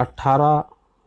18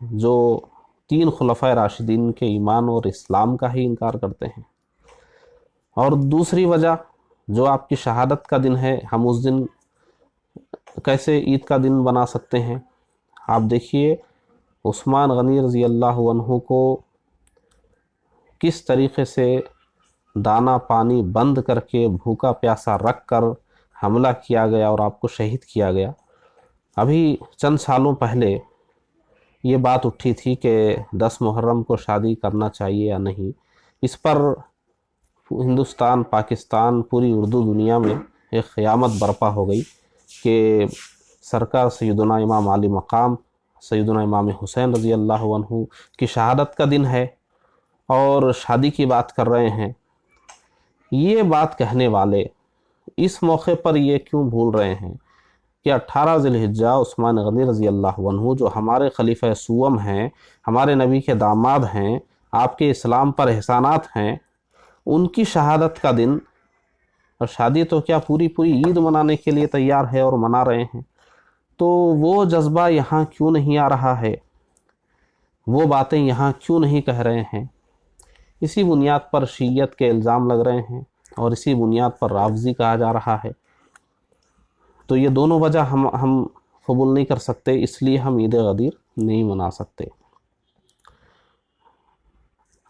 جو 3 خلفائے راشدین کے ایمان اور اسلام کا ہی انکار کرتے ہیں۔ اور دوسری وجہ جو آپ کی شہادت کا دن ہے، ہم اس دن کیسے عید کا دن بنا سکتے ہیں؟ آپ دیکھیے عثمان غنی رضی اللہ عنہ کو کس طریقے سے دانہ پانی بند کر کے بھوکا پیاسا رکھ کر حملہ کیا گیا اور آپ کو شہید کیا گیا۔ ابھی چند سالوں پہلے یہ بات اٹھی تھی کہ 10 محرم کو شادی کرنا چاہیے یا نہیں۔ اس پر ہندوستان، پاکستان، پوری اردو دنیا میں ایک قیامت برپا ہو گئی کہ سرکار سیدنا امام علی مقام سیدنا امام حسین رضی اللہ عنہ کی شہادت کا دن ہے اور شادی کی بات کر رہے ہیں۔ یہ بات کہنے والے اس موقع پر یہ کیوں بھول رہے ہیں کہ 18 ذی الحجہ عثمان غنی رضی اللہ عنہ جو ہمارے خلیفہ سوم ہیں، ہمارے نبی کے داماد ہیں، آپ کے اسلام پر احسانات ہیں، ان کی شہادت کا دن، اور شادی تو کیا پوری عید منانے کے لیے تیار ہے اور منا رہے ہیں، تو وہ جذبہ یہاں کیوں نہیں آ رہا ہے؟ وہ باتیں یہاں کیوں نہیں کہہ رہے ہیں؟ اسی بنیاد پر شیعیت کے الزام لگ رہے ہیں اور اسی بنیاد پر رافضی کہا جا رہا ہے۔ تو یہ دونوں وجہ ہم قبول نہیں کر سکتے، اس لیے ہم عید غدیر نہیں منا سکتے۔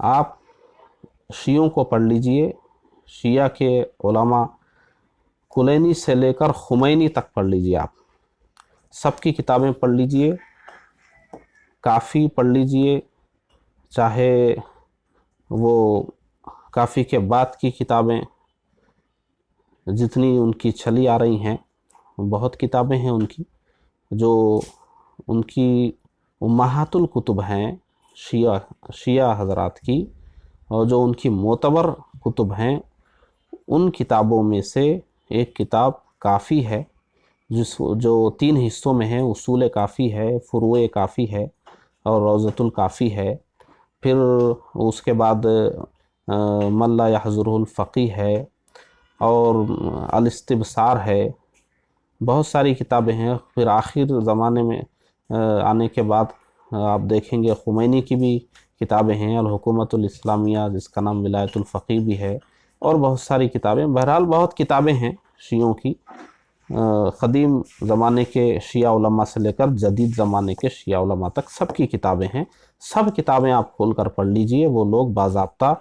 آپ شیعوں کو پڑھ لیجئے، شیعہ کے علماء کلینی سے لے کر خمینی تک پڑھ لیجئے، آپ سب کی کتابیں پڑھ لیجئے، کافی پڑھ لیجئے، چاہے وہ کافی کے بعد کی کتابیں جتنی ان کی چلی آ رہی ہیں، بہت کتابیں ہیں ان کی، جو ان کی امہات الکتب ہیں شیعہ حضرات کی، اور جو ان کی معتبر کتب ہیں، ان کتابوں میں سے ایک کتاب کافی ہے، جو 3 حصوں میں ہے۔ اصول کافی ہے، فروع کافی ہے اور روضۃ الکافی ہے۔ پھر اس کے بعد من لا یحضرہ الفقیہ ہے اور الاستبصار ہے، بہت ساری کتابیں ہیں۔ پھر آخر زمانے میں آنے کے بعد آپ دیکھیں گے خمینی کی بھی کتابیں ہیں، الحکومت الاسلامیہ جس کا نام ولایت الفقیہ بھی ہے، اور بہت ساری کتابیں۔ بہرحال بہت کتابیں ہیں شیعوں کی، قدیم زمانے کے شیعہ علماء سے لے کر جدید زمانے کے شیعہ علماء تک سب کی کتابیں ہیں۔ سب کتابیں آپ کھول کر پڑھ لیجئے۔ وہ لوگ باضابطہ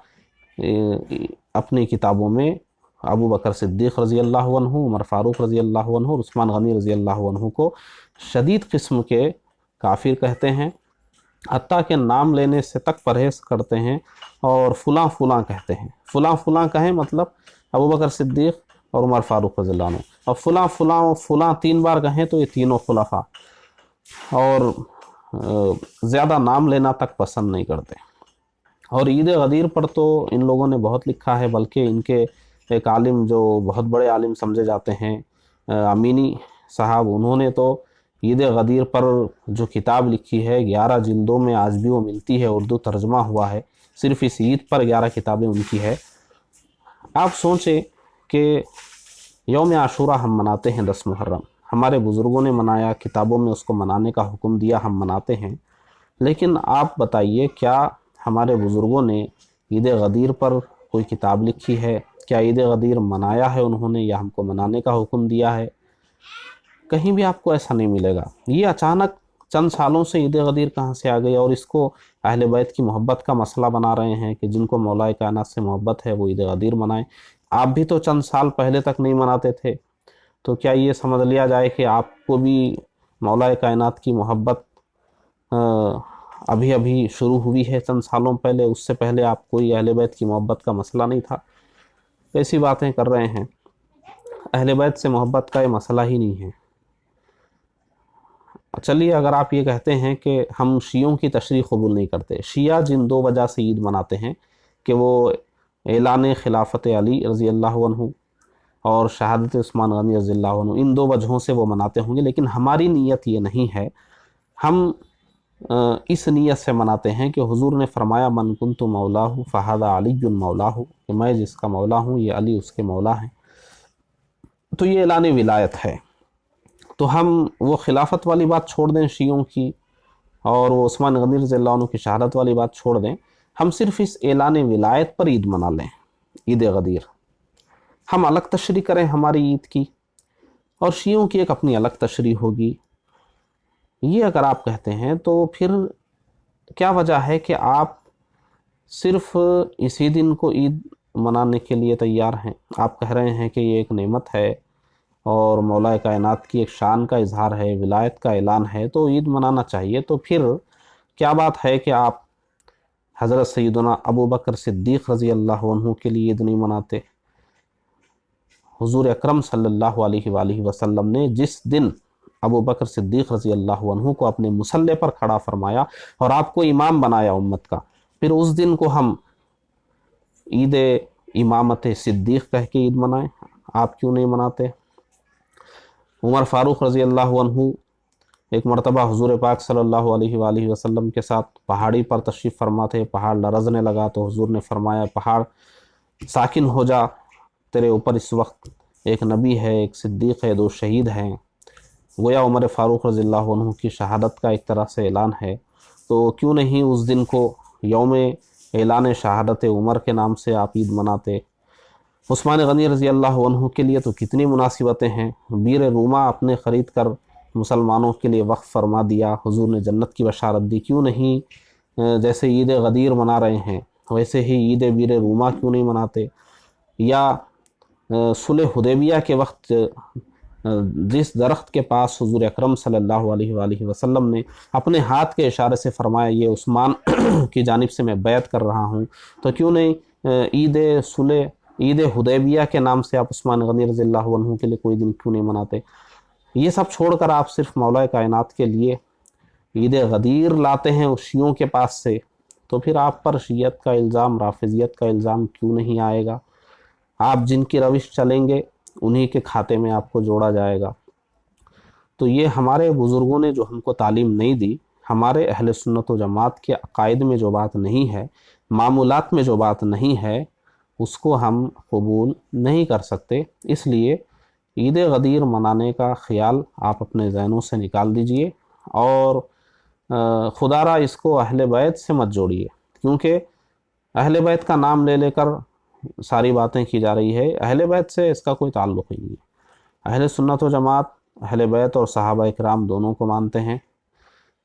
اپنی کتابوں میں ابو بکر صدیق رضی اللہ عنہ، عمر فاروق رضی اللہ عنہ اور عثمان غنی رضی اللہ عنہ کو شدید قسم کے کافر کہتے ہیں، حتیٰ کہ نام لینے سے تک پرہیز کرتے ہیں اور فلاں فلاں کہتے ہیں۔ فلاں فلاں کہیں مطلب ابو بکر صدیق اور عمر فاروق رضی اللہ عنہ، اور فلاں فلاں فلاں 3 بار کہیں تو یہ تینوں خلفاء، اور زیادہ نام لینا تک پسند نہیں کرتے۔ اور عید غدیر پر تو ان لوگوں نے بہت لکھا ہے، بلکہ ان کے ایک عالم جو بہت بڑے عالم سمجھے جاتے ہیں، امینی صاحب، انہوں نے تو عید غدیر پر جو کتاب لکھی ہے 11 جلدوں میں آج بھی وہ ملتی ہے، اردو ترجمہ ہوا ہے، صرف اس عید پر 11 کتابیں ان کی ہے۔ آپ سوچیں کہ یوم عاشوراء ہم مناتے ہیں 10 محرم، ہمارے بزرگوں نے منایا، کتابوں میں اس کو منانے کا حکم دیا، ہم مناتے ہیں، لیکن آپ بتائیے کیا ہمارے بزرگوں نے عید غدیر پر کوئی کتاب لکھی ہے؟ کیا عید غدیر منایا ہے انہوں نے، یا ہم کو منانے کا حکم دیا ہے؟ کہیں بھی آپ کو ایسا نہیں ملے گا۔ یہ اچانک چند سالوں سے عید غدیر کہاں سے آ گئی، اور اس کو اہل بیت کی محبت کا مسئلہ بنا رہے ہیں کہ جن کو مولا کائنات سے محبت ہے وہ عید غدیر منائیں۔ آپ بھی تو چند سال پہلے تک نہیں مناتے تھے، تو کیا یہ سمجھ لیا جائے کہ آپ کو بھی مولا کائنات کی محبت ابھی ابھی شروع ہوئی ہے چند سالوں پہلے؟ اس سے پہلے آپ کوئی اہل بیت کی محبت کا مسئلہ نہیں تھا؟ ایسی باتیں کر رہے ہیں۔ اہل بیت سے محبت کا یہ مسئلہ ہی نہیں ہے۔ چلیے، اگر آپ یہ کہتے ہیں کہ ہم شیعوں کی تشریح قبول نہیں کرتے، شیعہ جن 2 وجہ سے عید مناتے ہیں کہ وہ اعلان خلافت علی رضی اللہ عنہ اور شہادت عثمان غنی رضی اللہ عنہ، ان 2 وجہوں سے وہ مناتے ہوں گے، لیکن ہماری نیت یہ نہیں ہے۔ ہم اس نیت سے مناتے ہیں کہ حضور نے فرمایا من کنت مولاہ فہذا علی مولاہ، کہ میں جس کا مولا ہوں یہ علی اس کے مولا ہیں۔ تو یہ اعلان ولایت ہے۔ تو ہم وہ خلافت والی بات چھوڑ دیں شیعوں کی اور وہ عثمان غنی رضی اللہ عنہ کی شہادت والی بات چھوڑ دیں، ہم صرف اس اعلان ولایت پر عید منا لیں، عید غدیر، ہم الگ تشریح کریں ہماری عید کی، اور شیعوں کی ایک اپنی الگ تشریح ہوگی، یہ اگر آپ کہتے ہیں تو پھر کیا وجہ ہے کہ آپ صرف اسی دن کو عید منانے کے لیے تیار ہیں؟ آپ کہہ رہے ہیں کہ یہ ایک نعمت ہے اور مولا کائنات کی ایک شان کا اظہار ہے، ولایت کا اعلان ہے، تو عید منانا چاہیے، تو پھر کیا بات ہے کہ آپ حضرت سیدنا ابو بکر صدیق رضی اللہ عنہ کے لیے عید نہیں مناتے؟ حضور اکرم صلی اللہ علیہ وآلہ وسلم نے جس دن ابو بکر صدیق رضی اللہ عنہ کو اپنے مصلی پر کھڑا فرمایا اور آپ کو امام بنایا امت کا، پھر اس دن کو ہم عید امامت صدیق کہہ کے عید منائیں؟ آپ کیوں نہیں مناتے؟ عمر فاروق رضی اللہ عنہ ایک مرتبہ حضور پاک صلی اللہ علیہ وآلہ وسلم کے ساتھ پہاڑی پر تشریف فرما تھے، پہاڑ لرزنے لگا تو حضور نے فرمایا پہاڑ ساکن ہو جا، تیرے اوپر اس وقت ایک نبی ہے، ایک صدیق ہے، 2 شہید ہیں۔ گویا عمر فاروق رضی اللہ عنہ کی شہادت کا ایک طرح سے اعلان ہے، تو کیوں نہیں اس دن کو یوم اعلان شہادت عمر کے نام سے آپ عید مناتے؟ عثمان غنی رضی اللہ عنہ کے لیے تو کتنی مناسبتیں ہیں، بیر روما اپنے خرید کر مسلمانوں کے لیے وقف فرما دیا، حضور نے جنت کی بشارت دی، کیوں نہیں جیسے عید غدیر منا رہے ہیں ویسے ہی عید بیر روما کیوں نہیں مناتے؟ یا صلح حدیبیہ کے وقت جس درخت کے پاس حضور اکرم صلی اللہ علیہ وآلہ وسلم نے اپنے ہاتھ کے اشارے سے فرمایا یہ عثمان کی جانب سے میں بیعت کر رہا ہوں، تو کیوں نہیں عید صلح، عید حدیبیہ کے نام سے آپ عثمان غنی رضی اللہ عنہ کے لیے کوئی دن کیوں نہیں مناتے؟ یہ سب چھوڑ کر آپ صرف مولا کائنات کے لیے عید غدیر لاتے ہیں اس شیعوں کے پاس سے، تو پھر آپ پر شیعت کا الزام، رافضیت کا الزام کیوں نہیں آئے گا؟ آپ جن کی روش چلیں گے انہی کے کھاتے میں آپ کو جوڑا جائے گا۔ تو یہ ہمارے بزرگوں نے جو ہم کو تعلیم نہیں دی، ہمارے اہل سنت و جماعت کے عقائد میں جو بات نہیں ہے، معمولات میں جو بات نہیں ہے، اس کو ہم قبول نہیں کر سکتے۔ اس لیے عید غدیر منانے کا خیال آپ اپنے ذہنوں سے نکال دیجئے، اور خدا را اس کو اہل بیت سے مت جوڑیے، کیونکہ اہل بیت کا نام لے لے کر ساری باتیں کی جا رہی ہے، اہل بیت سے اس کا کوئی تعلق ہی نہیں ہے۔ اہل سنت و جماعت اہل بیت اور صحابہ اکرام دونوں کو مانتے ہیں،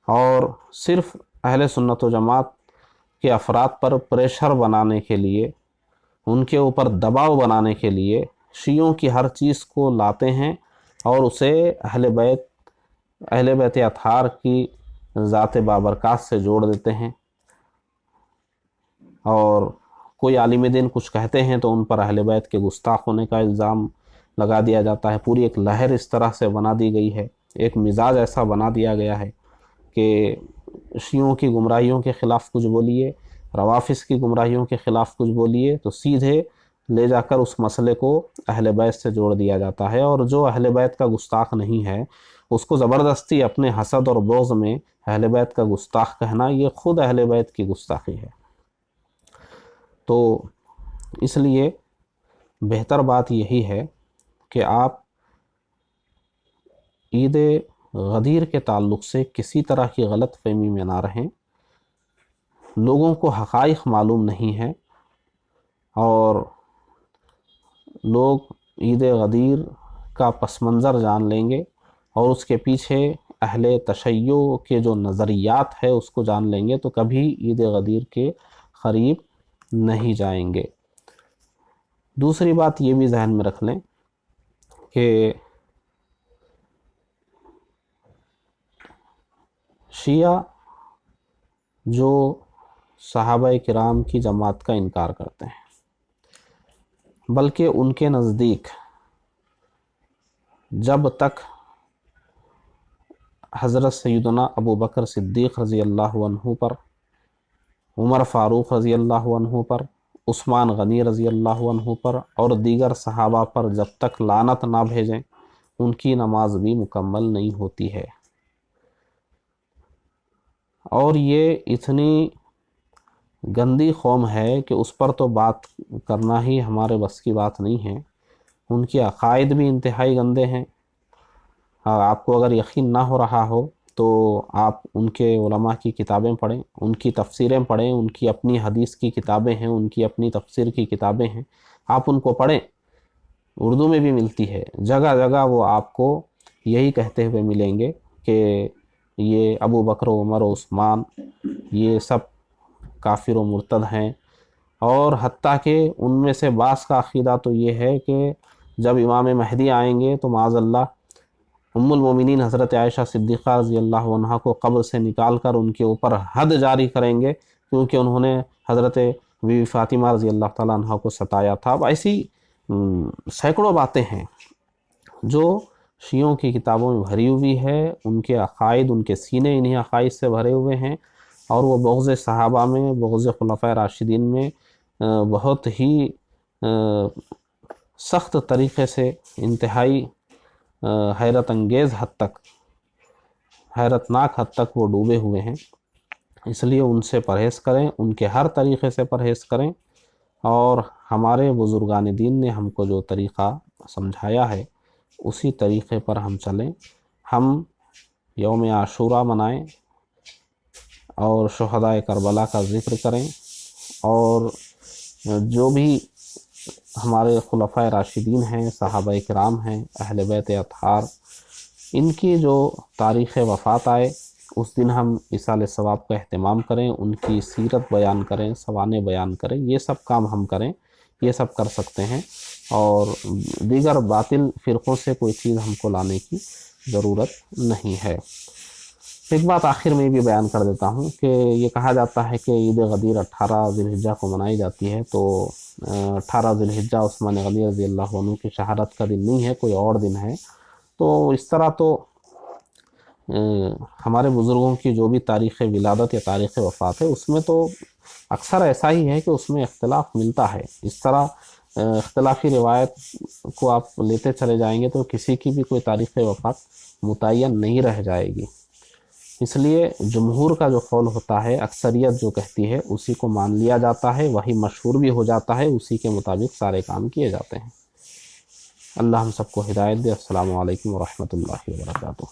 اور صرف اہل سنت و جماعت کے افراد پر پریشر بنانے کے لیے، ان کے اوپر دباؤ بنانے کے لیے شیعوں کی ہر چیز کو لاتے ہیں اور اسے اہل بیت اطہار کی ذات بابرکات سے جوڑ دیتے ہیں، اور کوئی عالم دین کچھ کہتے ہیں تو ان پر اہل بیت کے گستاخ ہونے کا الزام لگا دیا جاتا ہے۔ پوری ایک لہر اس طرح سے بنا دی گئی ہے، ایک مزاج ایسا بنا دیا گیا ہے کہ شیعوں کی گمراہیوں کے خلاف کچھ بولیے، روافظ کی گمراہیوں کے خلاف کچھ بولیے تو سیدھے لے جا کر اس مسئلے کو اہل بیت سے جوڑ دیا جاتا ہے، اور جو اہل بیت کا گستاخ نہیں ہے اس کو زبردستی اپنے حسد اور بغض میں اہل بیت کا گستاخ کہنا، یہ خود اہل بیت کی گستاخی ہے۔ تو اس لیے بہتر بات یہی ہے کہ آپ عید غدیر کے تعلق سے کسی طرح کی غلط فہمی میں نہ رہیں۔ لوگوں کو حقائق معلوم نہیں ہے، اور لوگ عید غدیر کا پس منظر جان لیں گے اور اس کے پیچھے اہل تشیع کے جو نظریات ہے اس کو جان لیں گے، تو کبھی عید غدیر کے قریب نہیں جائیں گے۔ دوسری بات یہ بھی ذہن میں رکھ لیں کہ شیعہ جو صحابہ کرام کی جماعت کا انکار کرتے ہیں، بلکہ ان کے نزدیک جب تک حضرت سیدنا ابو بکر صدیق رضی اللہ عنہ پر، عمر فاروق رضی اللہ عنہ پر، عثمان غنی رضی اللہ عنہ پر اور دیگر صحابہ پر جب تک لعنت نہ بھیجیں ان کی نماز بھی مکمل نہیں ہوتی ہے۔ اور یہ اتنی گندی قوم ہے کہ اس پر تو بات کرنا ہی ہمارے بس کی بات نہیں ہے۔ ان کے عقائد بھی انتہائی گندے ہیں۔ آپ کو اگر یقین نہ ہو رہا ہو تو آپ ان کے علماء کی کتابیں پڑھیں، ان کی تفسیریں پڑھیں، ان کی اپنی حدیث کی کتابیں ہیں، ان کی اپنی تفسیر کی کتابیں ہیں، آپ ان کو پڑھیں، اردو میں بھی ملتی ہے، جگہ جگہ وہ آپ کو یہی کہتے ہوئے ملیں گے کہ یہ ابو بکر و عمر و عثمان یہ سب کافر و مرتد ہیں، اور حتیٰ کہ ان میں سے بعض کا عقیدہ تو یہ ہے کہ جب امام مہدی آئیں گے تو معاذ اللہ ام المومنین حضرت عائشہ صدیقہ رضی اللہ عنہا کو قبر سے نکال کر ان کے اوپر حد جاری کریں گے، کیونکہ انہوں نے حضرت بی بی فاطمہ رضی اللہ تعالیٰ عنہ کو ستایا تھا۔ اب ایسی سینکڑوں باتیں ہیں جو شیعوں کی کتابوں میں بھری ہوئی ہے، ان کے عقائد، ان کے سینے انہی عقائد سے بھرے ہوئے ہیں، اور وہ بغض صحابہ میں، بغض خلفائے راشدین میں بہت ہی سخت طریقے سے، انتہائی حیرت انگیز حد تک، حیرت ناک حد تک وہ ڈوبے ہوئے ہیں۔ اس لیے ان سے پرہیز کریں، ان کے ہر طریقے سے پرہیز کریں، اور ہمارے بزرگان دین نے ہم کو جو طریقہ سمجھایا ہے اسی طریقے پر ہم چلیں۔ ہم یوم عاشوراء منائیں اور شہدائے کربلا کا ذکر کریں، اور جو بھی ہمارے خلفائے راشدین ہیں، صحابہ کرام ہیں، اہل بیت اطہار، ان کی جو تاریخ وفات آئے اس دن ہم ایصال ثواب کا اہتمام کریں، ان کی سیرت بیان کریں، سوانح بیان کریں، یہ سب کام ہم کریں، یہ سب کر سکتے ہیں، اور دیگر باطل فرقوں سے کوئی چیز ہم کو لانے کی ضرورت نہیں ہے۔ ایک بات آخر میں بھی بیان کر دیتا ہوں کہ یہ کہا جاتا ہے کہ عید غدیر 18 ذی الحجہ کو منائی جاتی ہے، تو 18 ذی الحجہ عثمان غنی رضی اللہ عنہ کی شہادت کا دن نہیں ہے، کوئی اور دن ہے۔ تو اس طرح تو ہمارے بزرگوں کی جو بھی تاریخ ولادت یا تاریخ وفات ہے اس میں تو اکثر ایسا ہی ہے کہ اس میں اختلاف ملتا ہے۔ اس طرح اختلافی روایت کو آپ لیتے چلے جائیں گے تو کسی کی بھی کوئی تاریخ وفات متعین نہیں رہ جائے گی۔ اس لیے جمہور کا جو قول ہوتا ہے، اکثریت جو کہتی ہے، اسی کو مان لیا جاتا ہے، وہی مشہور بھی ہو جاتا ہے، اسی کے مطابق سارے کام کیے جاتے ہیں۔ اللہ ہم سب کو ہدایت دے۔ السلام علیکم ورحمۃ اللہ وبرکاتہ۔